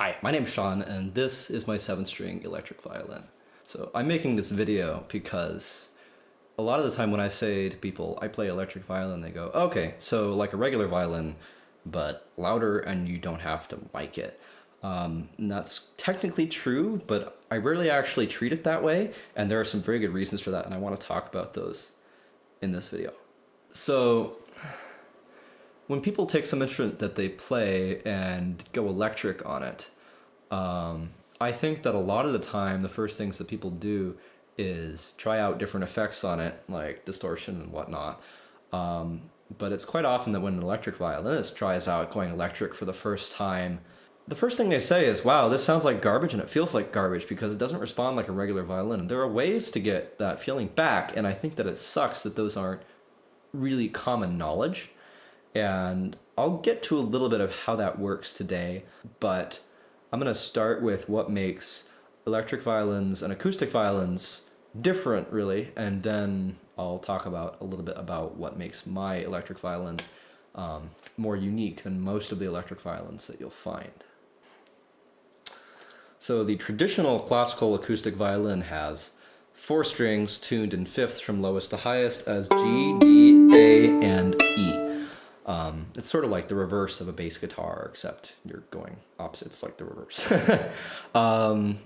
Hi, my name's Sean, and this is my 7-string electric violin. So I'm making this video because a lot of the time when I say to people, I play electric violin, they go, okay, so like a regular violin, but louder and you don't have to mic it. And that's technically true, but I rarely actually treat it that way, and there are some very good reasons for that, and I want to talk about those in this video. So when people take some instrument that they play and go electric on it, I think that a lot of the time the first things that people do is try out different effects on it, like distortion and whatnot. But it's quite often that when an electric violinist tries out going electric for the first time, the first thing they say is, wow, this sounds like garbage and it feels like garbage because it doesn't respond like a regular violin. And there are ways to get that feeling back, and I think that it sucks that those aren't really common knowledge. And I'll get to a little bit of how that works today, but I'm going to start with what makes electric violins and acoustic violins different, really, and then I'll talk about a little bit about what makes my electric violin more unique than most of the electric violins that you'll find. So the traditional classical acoustic violin has 4 strings tuned in fifths from lowest to highest as G, D, A, and E. It's sort of like the reverse of a bass guitar, except you're going opposites, like the reverse. In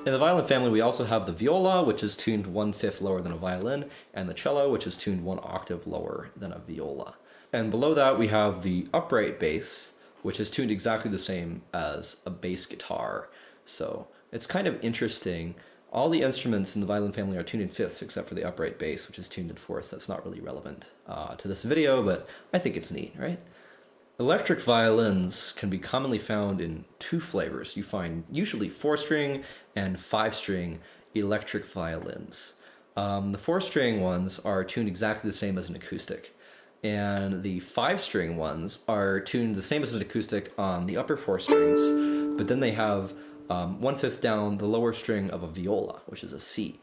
the violin family, we also have the viola, which is tuned 1/5 lower than a violin, and the cello, which is tuned 1 octave lower than a viola. And below that, we have the upright bass, which is tuned exactly the same as a bass guitar. So it's kind of interesting. All the instruments in the violin family are tuned in fifths except for the upright bass, which is tuned in fourths. That's not really relevant to this video, but I think it's neat, right? Electric violins can be commonly found in 2 flavors. You find usually 4-string and 5-string electric violins. The 4-string ones are tuned exactly the same as an acoustic, and the 5-string ones are tuned the same as an acoustic on the upper 4 strings, but then they have 1/5 down the lower string of a viola, which is a C.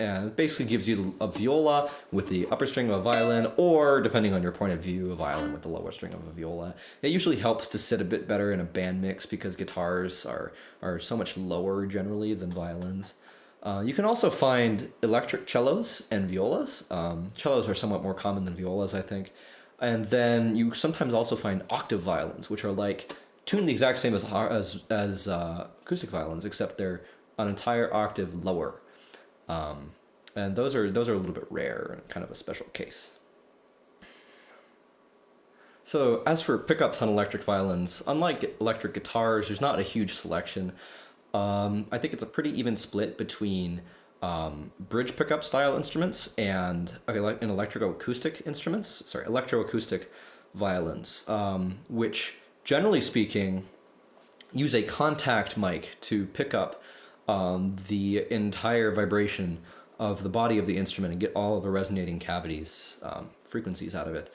And it basically gives you a viola with the upper string of a violin, or depending on your point of view, a violin with the lower string of a viola. It usually helps to sit a bit better in a band mix because guitars are so much lower generally than violins. You can also find electric cellos and violas. Cellos are somewhat more common than violas, I think. And then you sometimes also find octave violins, which are like tuned the exact same as acoustic violins, except they're an entire octave lower. And those are a little bit rare and kind of a special case. So as for pickups on electric violins, unlike electric guitars, there's not a huge selection. I think it's a pretty even split between bridge pickup style instruments and electroacoustic violins, which generally speaking use a contact mic to pick up the entire vibration of the body of the instrument and get all of the resonating cavities, frequencies out of it.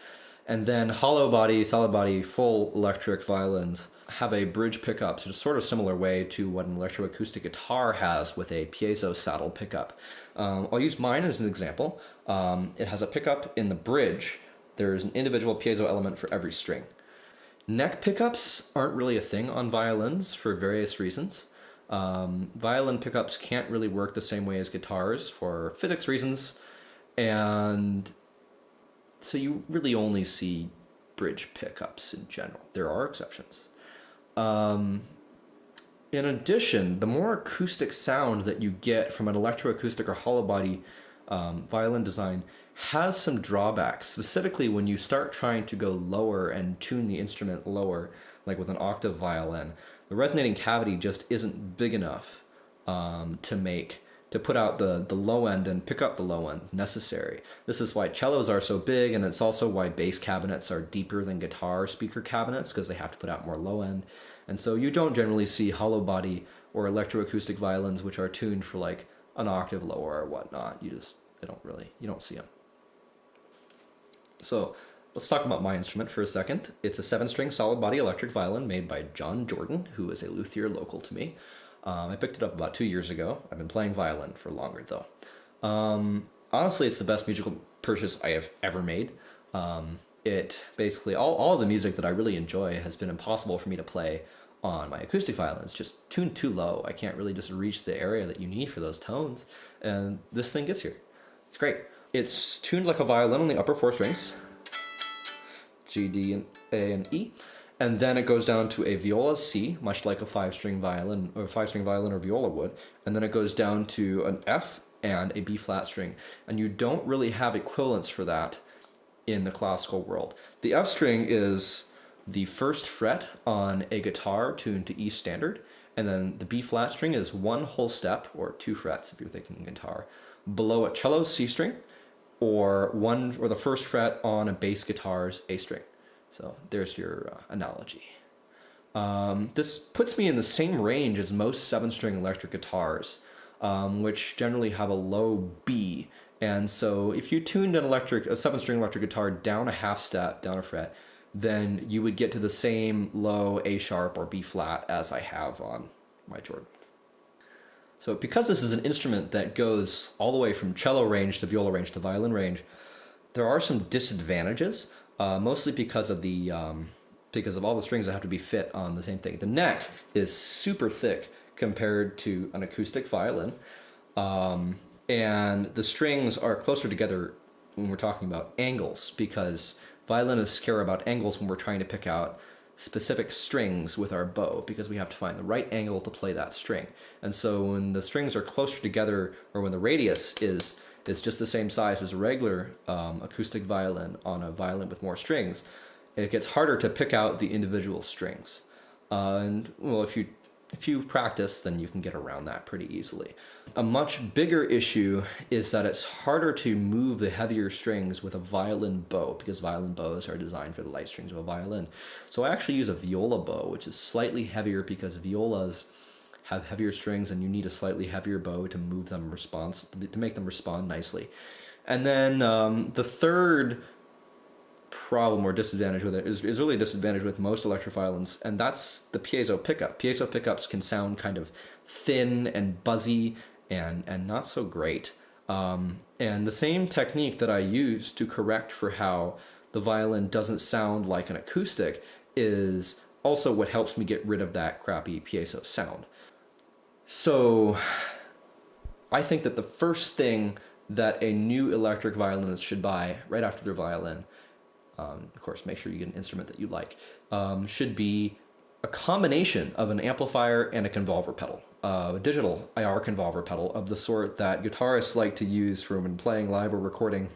And then hollow body, solid body, full electric violins have a bridge pickup, so it's sort of similar way to what an electroacoustic guitar has with a piezo saddle pickup. I'll use mine as an example. It has a pickup in the bridge. There's an individual piezo element for every string. Neck pickups aren't really a thing on violins for various reasons. Violin pickups can't really work the same way as guitars for physics reasons, and so you really only see bridge pickups in general. There are exceptions. In addition, the more acoustic sound that you get from an electroacoustic or hollow body violin design has some drawbacks, specifically when you start trying to go lower and tune the instrument lower, like with an octave violin. The resonating cavity just isn't big enough to put out the low end and pick up the low end necessary. This is why cellos are so big, and it's also why bass cabinets are deeper than guitar speaker cabinets, because they have to put out more low end. And so you don't generally see hollow body or electroacoustic violins which are tuned for like an octave lower or whatnot. You don't see them. So let's talk about my instrument for a second. It's a 7-string solid body electric violin made by John Jordan, who is a luthier local to me. I picked it up about 2 years ago. I've been playing violin for longer though. Honestly, it's the best musical purchase I have ever made. it basically, all of the music that I really enjoy has been impossible for me to play on my acoustic violin. It's just tuned too low. I can't really just reach the area that you need for those tones. And this thing gets here. It's great. It's tuned like a violin on the upper 4 strings, G, D, and A, and E. And then it goes down to a viola C, much like a 5-string violin or viola would. And then it goes down to an F and a B flat string. And you don't really have equivalents for that in the classical world. The F string is the 1st fret on a guitar tuned to E standard. And then the B flat string is 1 whole step, or 2 frets if you're thinking guitar, below a cello's C string, or the 1st fret on a bass guitar's A string. So there's your analogy. This puts me in the same range as most 7-string electric guitars, which generally have a low B. And so if you tuned a 7-string electric guitar down a half step, down a fret, then you would get to the same low A sharp or B flat as I have on my Jordan. So because this is an instrument that goes all the way from cello range to viola range to violin range, there are some disadvantages. Mostly because of all the strings that have to be fit on the same thing. The neck is super thick compared to an acoustic violin, and the strings are closer together when we're talking about angles, because violinists care about angles when we're trying to pick out specific strings with our bow, because we have to find the right angle to play that string. And so when the strings are closer together, or when the radius is just the same size as a regular acoustic violin on a violin with more strings, it gets harder to pick out the individual strings. And well, if you practice, then you can get around that pretty easily. A much bigger issue is that it's harder to move the heavier strings with a violin bow, because violin bows are designed for the light strings of a violin. So I actually use a viola bow, which is slightly heavier because violas have heavier strings, and you need a slightly heavier bow to move them to make them respond nicely. And then the third problem or disadvantage with it is really a disadvantage with most electric violins, and that's the piezo pickup. Piezo pickups can sound kind of thin and buzzy and not so great. And the same technique that I use to correct for how the violin doesn't sound like an acoustic is also what helps me get rid of that crappy piezo sound. So I think that the first thing that a new electric violinist should buy right after their violin, of course, make sure you get an instrument that you like, should be a combination of an amplifier and a convolver pedal, a digital IR convolver pedal of the sort that guitarists like to use for when playing live or recording,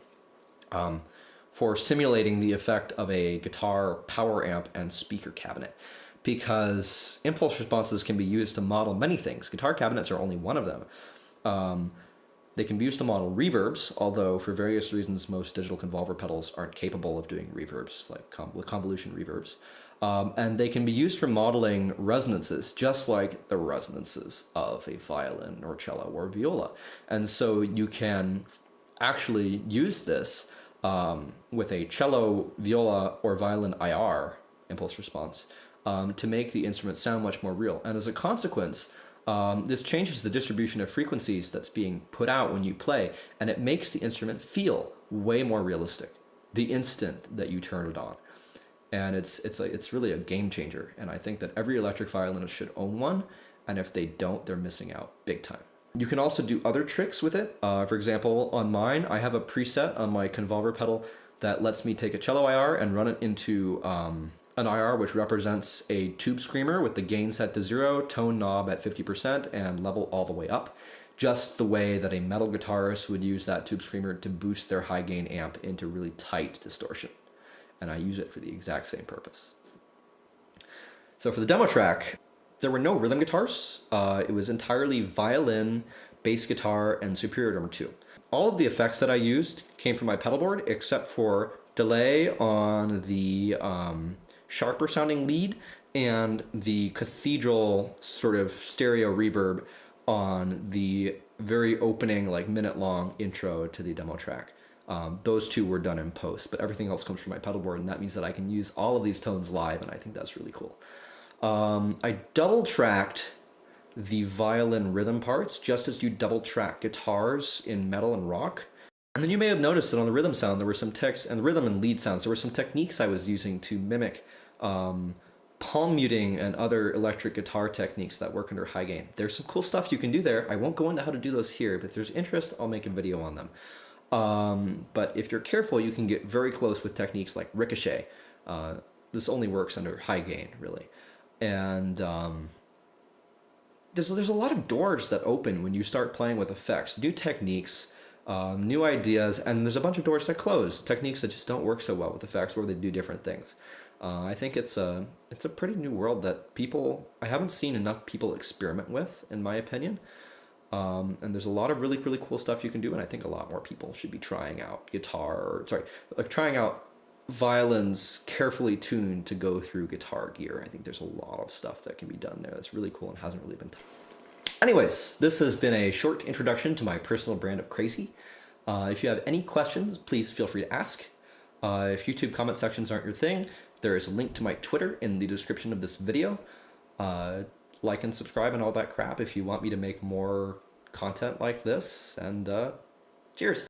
for simulating the effect of a guitar power amp and speaker cabinet. Because impulse responses can be used to model many things. Guitar cabinets are only one of them. They can be used to model reverbs, although for various reasons most digital convolver pedals aren't capable of doing reverbs, like with convolution reverbs. And they can be used for modeling resonances, just like the resonances of a violin or cello or viola. And so you can actually use this with a cello, viola, or violin IR impulse response to make the instrument sound much more real. And as a consequence, this changes the distribution of frequencies that's being put out when you play, and it makes the instrument feel way more realistic the instant that you turn it on. And it's really a game changer, and I think that every electric violinist should own one, and if they don't, they're missing out big time. You can also do other tricks with it. For example, on mine, I have a preset on my convolver pedal that lets me take a cello IR and run it into an IR which represents a tube screamer with the gain set to 0, tone knob at 50%, and level all the way up, just the way that a metal guitarist would use that tube screamer to boost their high gain amp into really tight distortion. And I use it for the exact same purpose. So for the demo track, there were no rhythm guitars. It was entirely violin, bass guitar, and superior drummer 2. All of the effects that I used came from my pedal board, except for delay on the sharper sounding lead and the cathedral sort of stereo reverb on the very opening, like minute-long intro to the demo track. Those two were done in post, but everything else comes from my pedal board, and that means that I can use all of these tones live, and I think that's really cool. I double-tracked the violin rhythm parts, just as you double-track guitars in metal and rock. And then you may have noticed that on the rhythm sound, there were some text and rhythm and lead sounds. There were some techniques I was using to mimic palm muting and other electric guitar techniques that work under high gain. There's some cool stuff you can do there. I won't go into how to do those here, but if there's interest, I'll make a video on them. But if you're careful, you can get very close with techniques like ricochet. This only works under high gain, really. And there's a lot of doors that open when you start playing with effects, new techniques, new ideas, and there's a bunch of doors that close, techniques that just don't work so well with effects, or they do different things. I think it's a pretty new world that I haven't seen enough people experiment with, in my opinion. And there's a lot of really, really cool stuff you can do, and I think a lot more people should be trying out trying out violins carefully tuned to go through guitar gear. I think there's a lot of stuff that can be done there that's really cool and hasn't really been done. Anyways, this has been a short introduction to my personal brand of crazy. If you have any questions, please feel free to ask. If YouTube comment sections aren't your thing, there is a link to my Twitter in the description of this video. Like and subscribe and all that crap if you want me to make more content like this. And cheers!